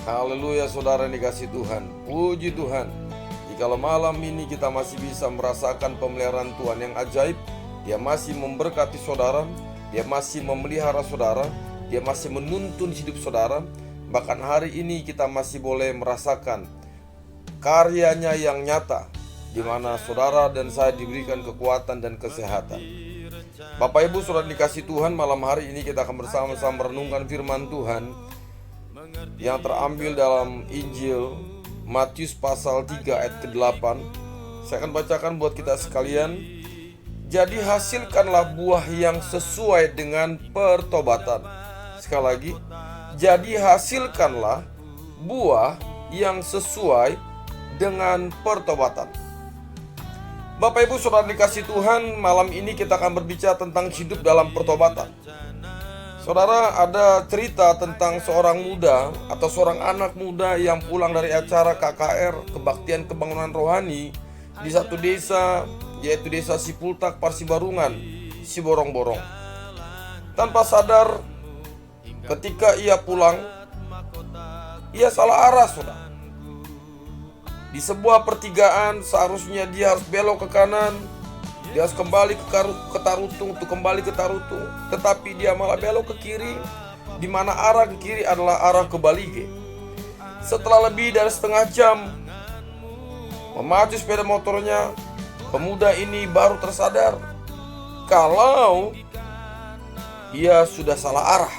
Haleluya saudara yang dikasih Tuhan. Puji Tuhan. Jikalau malam ini kita masih bisa merasakan pemeliharaan Tuhan yang ajaib, Dia masih memberkati saudara, Dia masih memelihara saudara, Dia masih menuntun hidup saudara. Bahkan hari ini kita masih boleh merasakan karyanya yang nyata, di mana saudara dan saya diberikan kekuatan dan kesehatan. Bapak Ibu saudara dikasih Tuhan, malam hari ini kita akan bersama-sama merenungkan firman Tuhan yang terambil dalam Injil Matius pasal 3 ayat ke-8. Saya akan bacakan buat kita sekalian. Jadi hasilkanlah buah yang sesuai dengan pertobatan. Sekali lagi, jadi hasilkanlah buah yang sesuai dengan pertobatan. Bapak Ibu saudara dikasih Tuhan, malam ini kita akan berbicara tentang hidup dalam pertobatan. Saudara, ada cerita tentang seorang muda atau seorang anak muda yang pulang dari acara KKR, Kebaktian Kebangunan Rohani, di satu desa, yaitu desa Sipultak, Parsibarungan, Siborong-Borong. Tanpa sadar, ketika ia pulang, ia salah arah, saudara. Di sebuah pertigaan, seharusnya dia harus belok ke kanan, dia harus kembali ke Tarutung untuk kembali ke Tarutung, tetapi dia malah belok ke kiri, di mana arah ke kiri adalah arah ke Balige. Setelah lebih dari setengah jam memacu sepeda motornya, pemuda ini baru tersadar kalau ia sudah salah arah.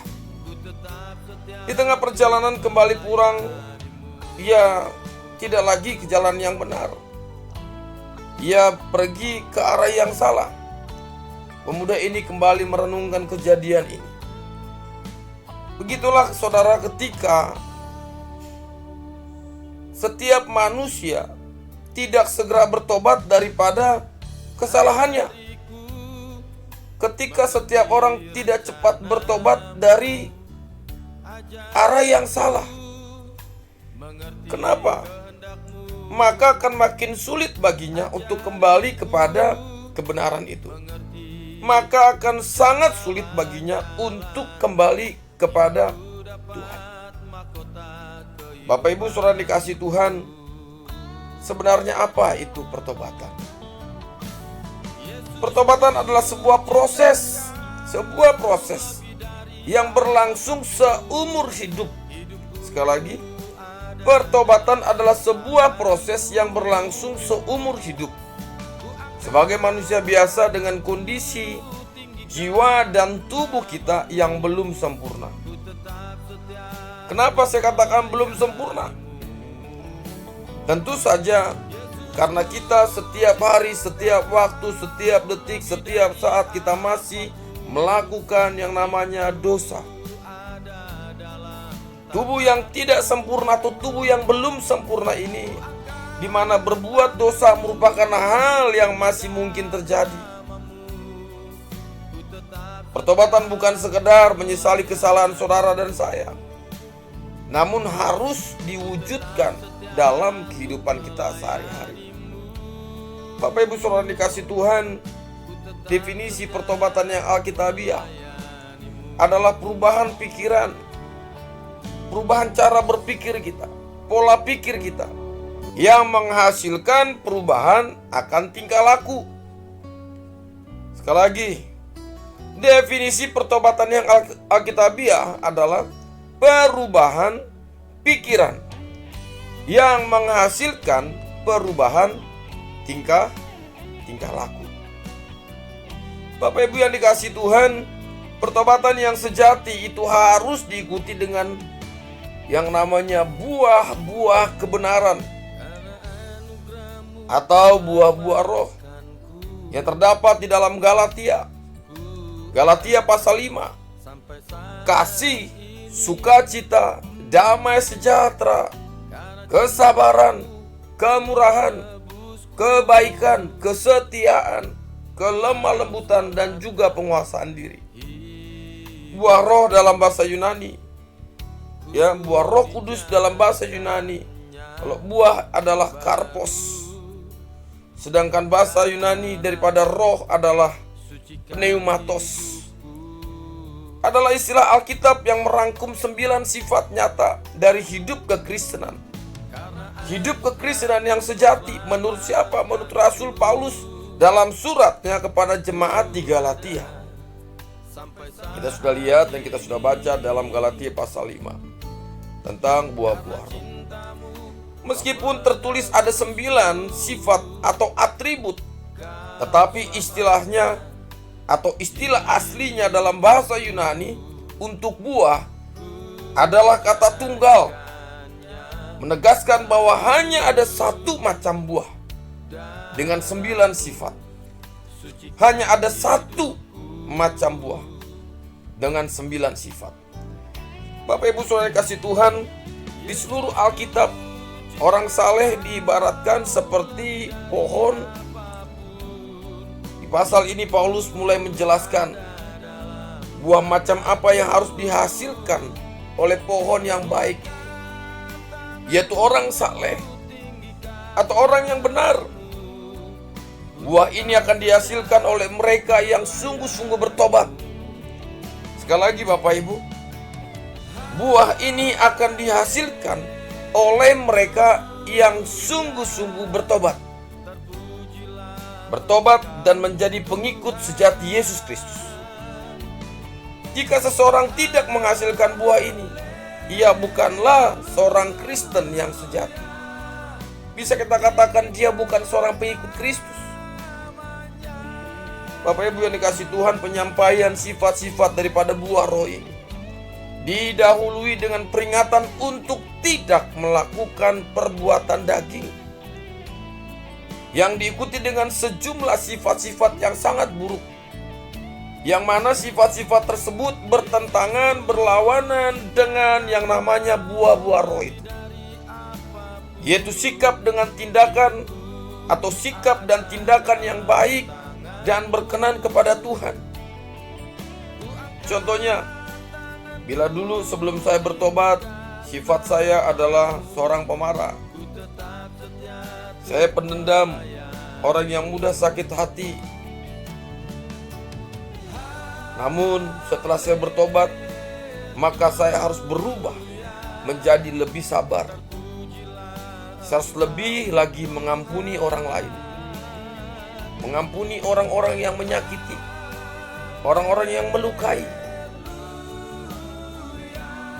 Di tengah perjalanan kembali pulang, ia tidak lagi ke jalan yang benar. Ia pergi ke arah yang salah. Pemuda ini kembali merenungkan kejadian ini. Begitulah saudara, ketika setiap manusia tidak segera bertobat daripada kesalahannya. Ketika setiap orang tidak cepat bertobat dari arah yang salah. Kenapa? Maka akan makin sulit baginya untuk kembali kepada kebenaran itu. Maka akan sangat sulit baginya untuk kembali kepada Tuhan. Bapak Ibu saudara dikasih Tuhan, sebenarnya apa itu pertobatan? Pertobatan adalah sebuah proses yang berlangsung seumur hidup. Sekali lagi, pertobatan adalah sebuah proses yang berlangsung seumur hidup. Sebagai manusia biasa dengan kondisi jiwa dan tubuh kita yang belum sempurna. Kenapa saya katakan belum sempurna? Tentu saja karena kita setiap hari, setiap waktu, setiap detik, setiap saat kita masih melakukan yang namanya dosa. Tubuh yang tidak sempurna atau tubuh yang belum sempurna ini, di mana berbuat dosa merupakan hal yang masih mungkin terjadi. Pertobatan bukan sekedar menyesali kesalahan saudara dan saya, namun harus diwujudkan dalam kehidupan kita sehari-hari. Bapak Ibu saudara dikasih Tuhan, definisi pertobatan yang alkitabiah adalah perubahan pikiran, perubahan cara berpikir kita, pola pikir kita, yang menghasilkan perubahan akan tingkah laku. Sekali lagi, definisi pertobatan yang alkitabiah adalah perubahan pikiran yang menghasilkan perubahan tingkah laku. Bapak Ibu yang dikasih Tuhan, pertobatan yang sejati itu harus diikuti dengan yang namanya buah-buah kebenaran atau buah-buah roh yang terdapat di dalam Galatia pasal 5. Kasih, sukacita, damai sejahtera, kesabaran, kemurahan, kebaikan, kesetiaan, kelemah lembutan, dan juga penguasaan diri. Buah roh dalam bahasa Yunani, buah Roh Kudus dalam bahasa Yunani, kalau buah adalah karpos, sedangkan bahasa Yunani daripada roh adalah pneumatos. adalah istilah Alkitab yang merangkum 9 sifat nyata dari hidup kekristenan. Hidup kekristenan yang sejati menurut siapa? Menurut Rasul Paulus dalam suratnya kepada jemaat di Galatia. Kita sudah lihat dan kita sudah baca dalam Galatia pasal 5 tentang buah-buah roh. Meskipun tertulis ada 9 sifat atau atribut, tetapi istilahnya atau istilah aslinya dalam bahasa Yunani untuk buah adalah kata tunggal, menegaskan bahwa hanya ada satu macam buah dengan 9 sifat. Hanya ada satu macam buah dengan 9 sifat. Bapak Ibu Saudara kasih Tuhan, di seluruh Alkitab orang saleh diibaratkan seperti pohon. Di pasal ini Paulus mulai menjelaskan buah macam apa yang harus dihasilkan oleh pohon yang baik, yaitu orang saleh atau orang yang benar. Buah ini akan dihasilkan oleh mereka yang sungguh-sungguh bertobat. Sekali lagi Bapak Ibu, buah ini akan dihasilkan oleh mereka yang sungguh-sungguh bertobat. Bertobat dan menjadi pengikut sejati Yesus Kristus. Jika seseorang tidak menghasilkan buah ini, ia bukanlah seorang Kristen yang sejati. Bisa kita katakan dia bukan seorang pengikut Kristus. Bapak Ibu yang dikasih Tuhan, penyampaian sifat-sifat daripada buah roh ini didahului dengan peringatan untuk tidak melakukan perbuatan daging, yang diikuti dengan sejumlah sifat-sifat yang sangat buruk, yang mana sifat-sifat tersebut bertentangan, berlawanan dengan yang namanya buah-buah roh itu, yaitu sikap dengan tindakan atau sikap dan tindakan yang baik dan berkenan kepada Tuhan. Contohnya, bila dulu sebelum saya bertobat, sifat saya adalah seorang pemarah. Saya pendendam, orang yang mudah sakit hati. Namun setelah saya bertobat, maka saya harus berubah menjadi lebih sabar. Saya harus lebih lagi mengampuni orang lain, mengampuni orang-orang yang menyakiti, orang-orang yang melukai.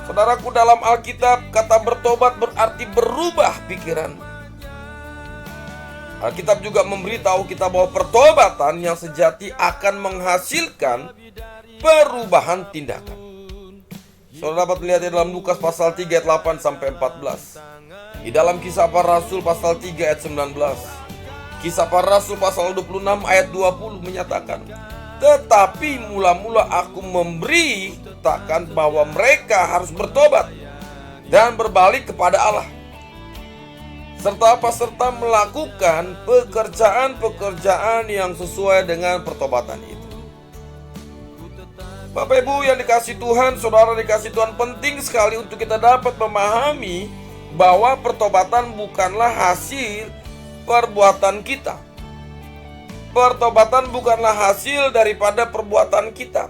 Saudaraku, dalam Alkitab kata bertobat berarti berubah pikiran. Alkitab juga memberitahu kita bahwa pertobatan yang sejati akan menghasilkan perubahan tindakan. Saudara dapat melihat di dalam Lukas pasal 3 ayat 8 sampai 14. Di dalam Kisah Para Rasul pasal 3 ayat 19. Kisah Para Rasul pasal 26 ayat 20 menyatakan, tetapi mula-mula aku memberitakan bahwa mereka harus bertobat dan berbalik kepada Allah, serta melakukan pekerjaan-pekerjaan yang sesuai dengan pertobatan itu. Bapak Ibu yang dikasih Tuhan, saudara dikasih Tuhan, penting sekali untuk kita dapat memahami bahwa pertobatan bukanlah hasil perbuatan kita. Pertobatan bukanlah hasil daripada perbuatan kita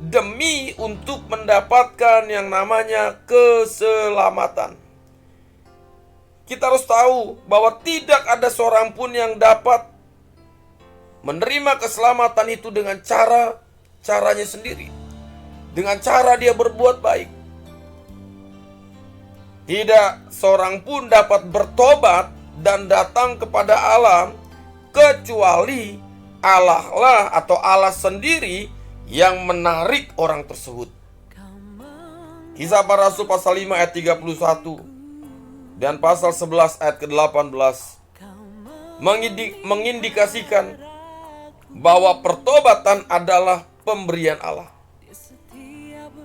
demi untuk mendapatkan yang namanya keselamatan. Kita harus tahu bahwa tidak ada seorang pun yang dapat menerima keselamatan itu dengan caranya sendiri, dengan cara dia berbuat baik. Tidak seorang pun dapat bertobat dan datang kepada Allah kecuali Allah lah atau Allah sendiri yang menarik orang tersebut. Kisah Para Rasul pasal 5 ayat 31 dan pasal 11 ayat ke-18 mengindikasikan bahwa pertobatan adalah pemberian Allah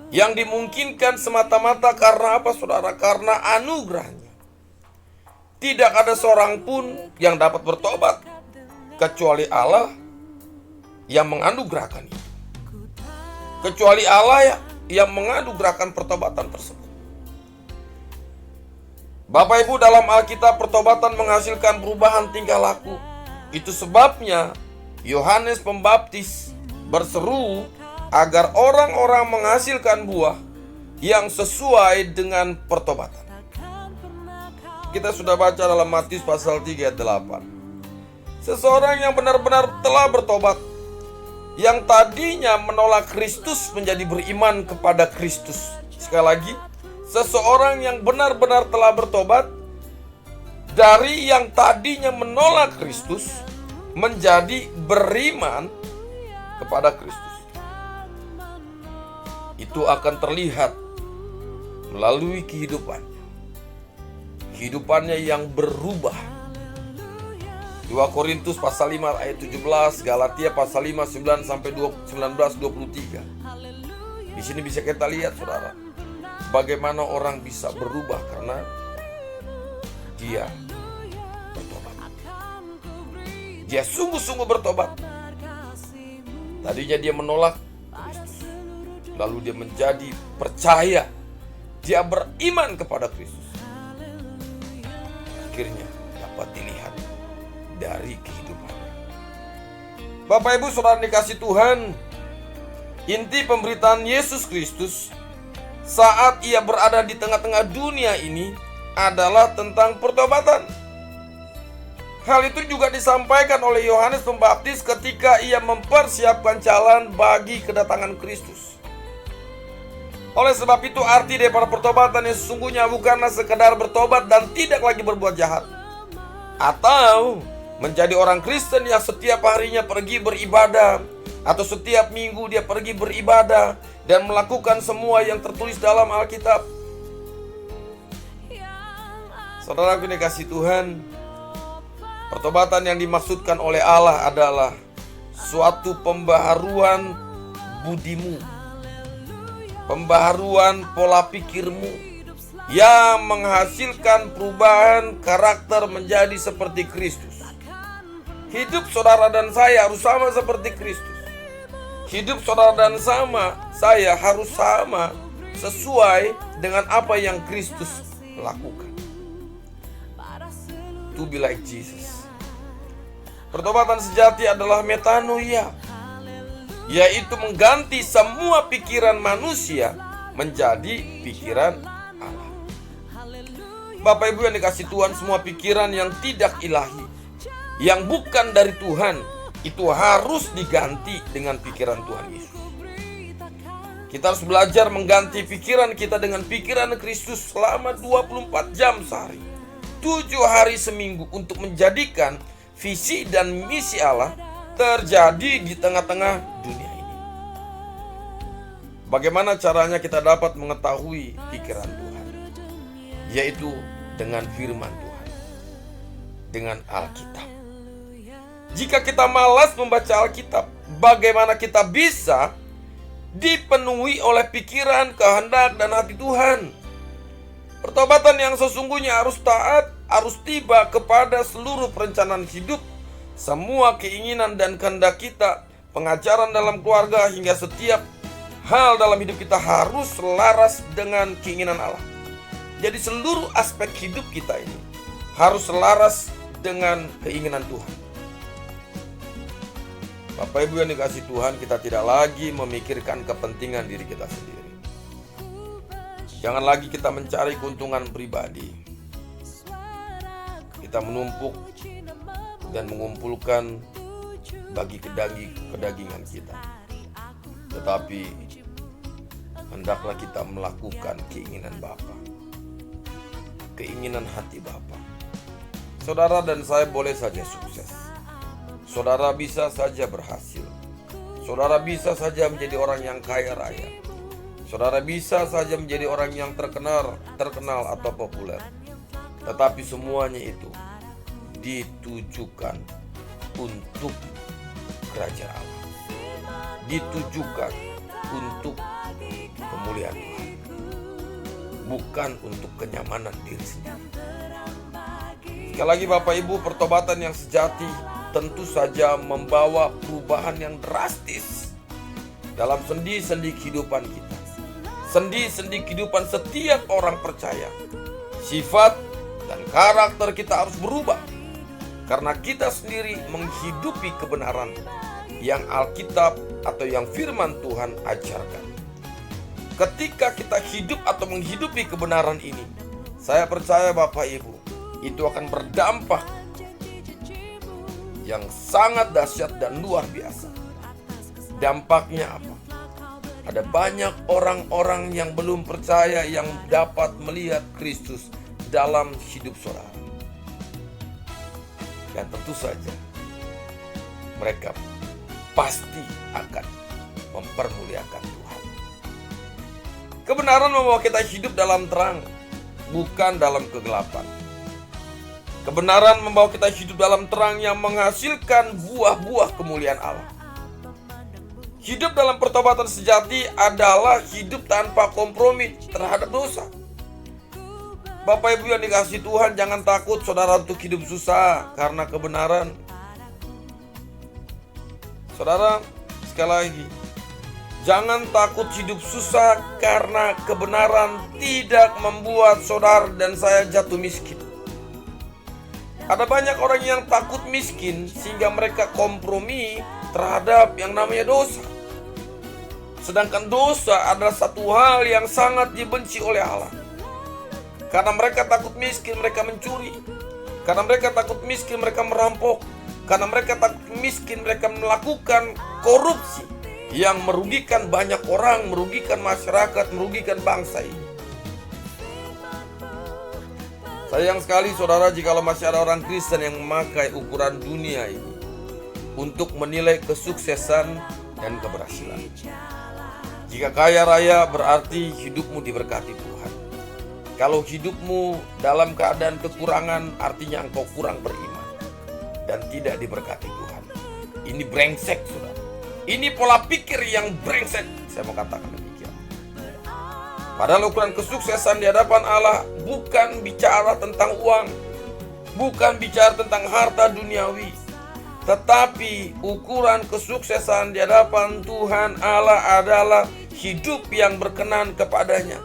yang dimungkinkan semata-mata karena apa, saudara? Karena anugerahnya. Tidak ada seorang pun yang dapat bertobat kecuali Allah yang menganugerahkan itu. Kecuali Allah yang menganugerahkan pertobatan tersebut. Bapak Ibu, dalam Alkitab pertobatan menghasilkan perubahan tingkah laku. Itu sebabnya Yohanes Pembaptis berseru agar orang-orang menghasilkan buah yang sesuai dengan pertobatan. Kita sudah baca dalam Matius pasal 3 ayat 8. Seseorang yang benar-benar telah bertobat, yang tadinya menolak Kristus menjadi beriman kepada Kristus. Sekali lagi, seseorang yang benar-benar telah bertobat dari yang tadinya menolak Kristus menjadi beriman kepada Kristus. Itu akan terlihat melalui kehidupannya. Kehidupannya yang berubah. 2 Korintus pasal 5 ayat 17, Galatia pasal 5 9 sampai 19-23. Di sini bisa kita lihat, saudara, bagaimana orang bisa berubah karena dia bertobat. Dia sungguh-sungguh bertobat. Tadinya dia menolak Kristus, lalu dia menjadi percaya. Dia beriman kepada Kristus. Akhirnya dapat dilihat dari kehidupannya. Bapak Ibu Saudara dikasih Tuhan, inti pemberitaan Yesus Kristus saat ia berada di tengah-tengah dunia ini adalah tentang pertobatan. Hal itu juga disampaikan oleh Yohanes Pembaptis ketika ia mempersiapkan jalan bagi kedatangan Kristus. Oleh sebab itu, arti daripada pertobatan yang sesungguhnya bukanlah sekedar bertobat dan tidak lagi berbuat jahat, atau menjadi orang Kristen yang setiap harinya pergi beribadah, atau setiap minggu dia pergi beribadah dan melakukan semua yang tertulis dalam Alkitab. Saudara yang dikasihi Tuhan, pertobatan yang dimaksudkan oleh Allah adalah suatu pembaharuan budimu, pembaharuan pola pikirmu yang menghasilkan perubahan karakter menjadi seperti Kristus. Hidup saudara dan saya harus sama seperti Kristus. Hidup saudara dan saya harus sama sesuai dengan apa yang Kristus lakukan. To be like Jesus. Pertobatan sejati adalah metanoia, yaitu mengganti semua pikiran manusia menjadi pikiran Allah. Bapak Ibu yang dikasih Tuhan, semua pikiran yang tidak ilahi, yang bukan dari Tuhan, itu harus diganti dengan pikiran Tuhan Yesus. Kita harus belajar mengganti pikiran kita dengan pikiran Kristus selama 24 jam sehari, 7 hari seminggu, untuk menjadikan visi dan misi Allah terjadi di tengah-tengah dunia ini. Bagaimana caranya kita dapat mengetahui pikiran Tuhan? Yaitu dengan firman Tuhan, dengan Alkitab. Jika kita malas membaca Alkitab, bagaimana kita bisa dipenuhi oleh pikiran, kehendak, dan hati Tuhan? Pertobatan yang sesungguhnya harus taat, harus tiba kepada seluruh perencanaan hidup, semua keinginan dan kehendak kita, pengajaran dalam keluarga, hingga setiap hal dalam hidup kita harus selaras dengan keinginan Allah. Jadi seluruh aspek hidup kita ini harus selaras dengan keinginan Tuhan. Bapak Ibu yang dikasihi Tuhan, kita tidak lagi memikirkan kepentingan diri kita sendiri. Jangan lagi kita mencari keuntungan pribadi. Kita menumpuk dan mengumpulkan bagi kedagingan kita. Tetapi hendaklah kita melakukan keinginan Bapa, keinginan hati Bapa. Saudara dan saya boleh saja sukses. Saudara bisa saja berhasil. Saudara bisa saja menjadi orang yang kaya raya. Saudara bisa saja menjadi orang yang terkenal atau populer. Tetapi semuanya itu ditujukan untuk kerajaan Allah, ditujukan untuk kemuliaan Tuhan, bukan untuk kenyamanan diri sendiri. Sekali lagi Bapak Ibu, pertobatan yang sejati tentu saja membawa perubahan yang drastis dalam sendi-sendi kehidupan kita, sendi-sendi kehidupan setiap orang percaya. Sifat dan karakter kita harus berubah karena kita sendiri menghidupi kebenaran yang Alkitab atau yang firman Tuhan ajarkan. Ketika kita hidup atau menghidupi kebenaran ini, saya percaya Bapak Ibu, itu akan berdampak yang sangat dahsyat dan luar biasa. Dampaknya apa? Ada banyak orang-orang yang belum percaya yang dapat melihat Kristus dalam hidup saudara. Dan tentu saja mereka pasti akan mempermuliakan Tuhan. Kebenaran membawa kita hidup dalam terang, bukan dalam kegelapan. Kebenaran membawa kita hidup dalam terang yang menghasilkan buah-buah kemuliaan Allah. Hidup dalam pertobatan sejati adalah hidup tanpa kompromi terhadap dosa. Bapak Ibu yang dikasihi Tuhan, jangan takut saudara untuk hidup susah karena kebenaran. Saudara, sekali lagi, jangan takut hidup susah karena kebenaran tidak membuat saudara dan saya jatuh miskin. Ada banyak orang yang takut miskin sehingga mereka kompromi terhadap yang namanya dosa. Sedangkan dosa adalah satu hal yang sangat dibenci oleh Allah. Karena mereka takut miskin, mereka mencuri. Karena mereka takut miskin, mereka merampok. Karena mereka takut miskin, mereka melakukan korupsi yang merugikan banyak orang, merugikan masyarakat, merugikan bangsa ini. Sayang sekali saudara, jikalau masih ada orang Kristen yang memakai ukuran dunia ini untuk menilai kesuksesan dan keberhasilan. Jika kaya raya berarti hidupmu diberkati Tuhan. Kalau hidupmu dalam keadaan kekurangan, artinya engkau kurang beriman dan tidak diberkati Tuhan. Ini brengsek, saudara. Ini pola pikir yang brengsek, saya mau katakan demikian. Padahal ukuran kesuksesan di hadapan Allah bukan bicara tentang uang, bukan bicara tentang harta duniawi, tetapi ukuran kesuksesan di hadapan Tuhan Allah adalah hidup yang berkenan kepadanya,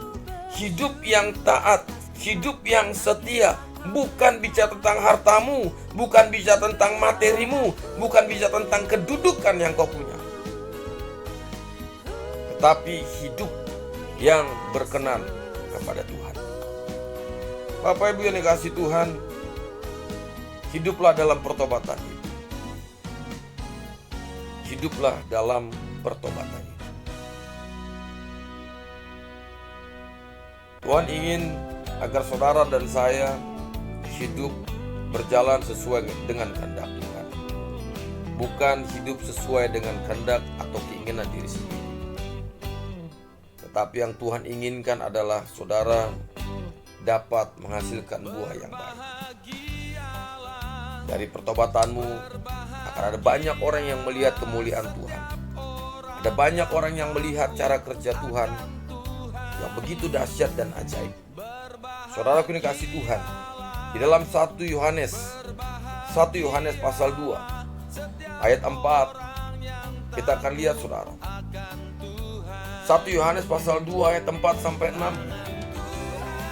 hidup yang taat, hidup yang setia. Bukan bicara tentang hartamu, bukan bicara tentang materimu, bukan bicara tentang kedudukan yang kau punya, tetapi hidup yang berkenan kepada Tuhan. Bapak Ibu yang dikasihi Tuhan, hiduplah dalam pertobatan ini. Hiduplah dalam pertobatan ini. Tuhan ingin agar saudara dan saya hidup berjalan sesuai dengan kehendak Tuhan, bukan hidup sesuai dengan kehendak atau keinginan diri sendiri. Tetapi yang Tuhan inginkan adalah saudara dapat menghasilkan buah yang baik. Dari pertobatanmu akan ada banyak orang yang melihat kemuliaan Tuhan. Ada banyak orang yang melihat cara kerja Tuhan yang begitu dahsyat dan ajaib. Saudara yang dikasihi Tuhan, di dalam 1 Yohanes pasal 2 ayat 4 kita akan lihat saudara. 1 Yohanes pasal 2 ayat 4 sampai 6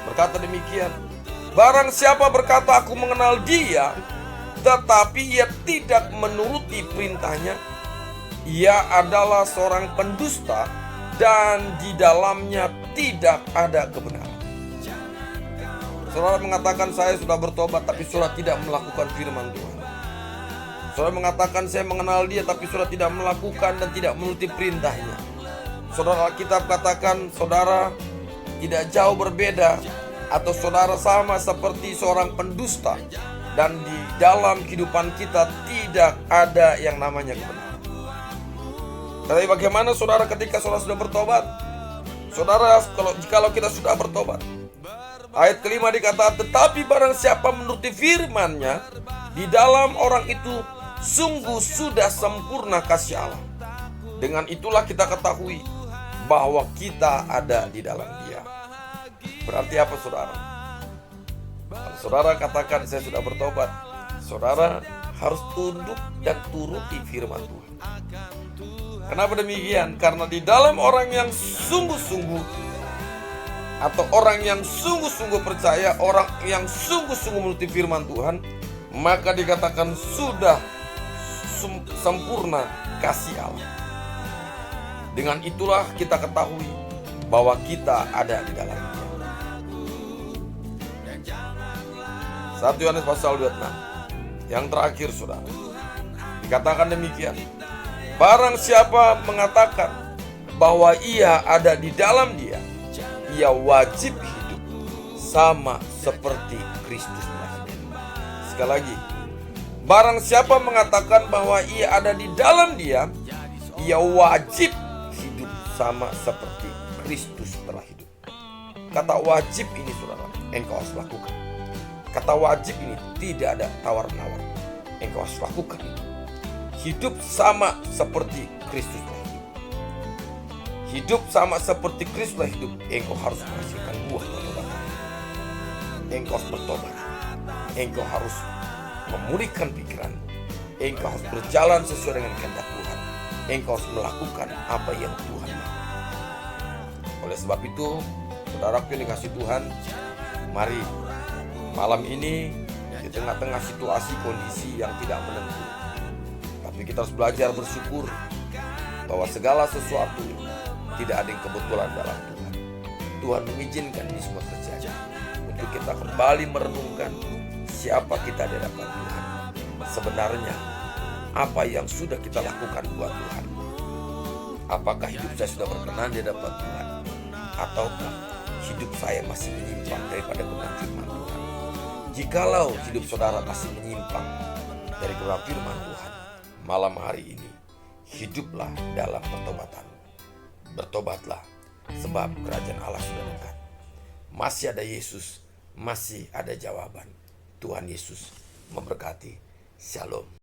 berkata demikian. Barang siapa berkata aku mengenal dia, tetapi ia tidak menuruti perintahnya, ia adalah seorang pendusta dan di dalamnya tidak ada kebenaran. Saudara mengatakan saya sudah bertobat tapi saudara tidak melakukan firman Tuhan. Saudara mengatakan saya mengenal dia tapi saudara tidak melakukan dan tidak menuruti perintahnya. Saudara Alkitab katakan saudara tidak jauh berbeda atau saudara sama seperti seorang pendusta dan di dalam kehidupan kita tidak ada yang namanya kebenaran. Tapi bagaimana saudara ketika saudara sudah bertobat? Saudara, kalau kita sudah bertobat, ayat kelima dikatakan, tetapi barang siapa menuruti firman-Nya, di dalam orang itu sungguh sudah sempurna kasih Allah. Dengan itulah kita ketahui bahwa kita ada di dalam Dia. Berarti apa saudara? Kalau saudara katakan saya sudah bertobat, saudara harus tunduk dan turuti firman Tuhan. Kenapa demikian? Karena di dalam orang yang sungguh-sungguh atau orang yang sungguh-sungguh percaya, orang yang sungguh-sungguh menuruti firman Tuhan, maka dikatakan sudah sempurna kasih Allah. Dengan itulah kita ketahui bahwa kita ada di dalam Dia. 1 Yohanes pasal 26. Yang terakhir, saudara, dikatakan demikian. Barang siapa mengatakan bahwa ia ada di dalam Dia, ia wajib hidup sama seperti Kristus telah hidup. Sekali lagi, barang siapa mengatakan bahwa ia ada di dalam Dia, ia wajib hidup sama seperti Kristus telah hidup. Kata wajib ini, saudara, engkau harus lakukan. Kata wajib ini tidak ada tawar-menawar. Engkau harus lakukan itu. Hidup sama seperti Kristus telah hidup. Hidup sama seperti Kristus telah hidup. Engkau harus menghasilkan buah pertobatan. Engkau harus bertobat. Engkau harus memulihkan pikiran. Engkau harus berjalan sesuai dengan kehendak Tuhan. Engkau harus melakukan apa yang Tuhan mau. Oleh sebab itu, saudaraku yang dikasihi Tuhan, mari malam ini di tengah-tengah situasi kondisi yang tidak menentu, tapi kita harus belajar bersyukur bahwa segala sesuatu tidak ada yang kebetulan dalam Tuhan. Tuhan mengizinkan ini semua terjadi untuk kita kembali merenungkan siapa kita di hadapan Tuhan. Sebenarnya apa yang sudah kita lakukan buat Tuhan. Apakah hidup saya sudah berkenan di hadapan Tuhan, ataukah hidup saya masih menyimpang daripada kebenaran firman Tuhan? Jikalau hidup saudara masih menyimpang dari kebenaran firman Tuhan, malam hari ini hiduplah dalam pertobatan. Bertobatlah, sebab kerajaan Allah sudah dekat. Masih ada Yesus, masih ada jawaban. Tuhan Yesus memberkati. Shalom.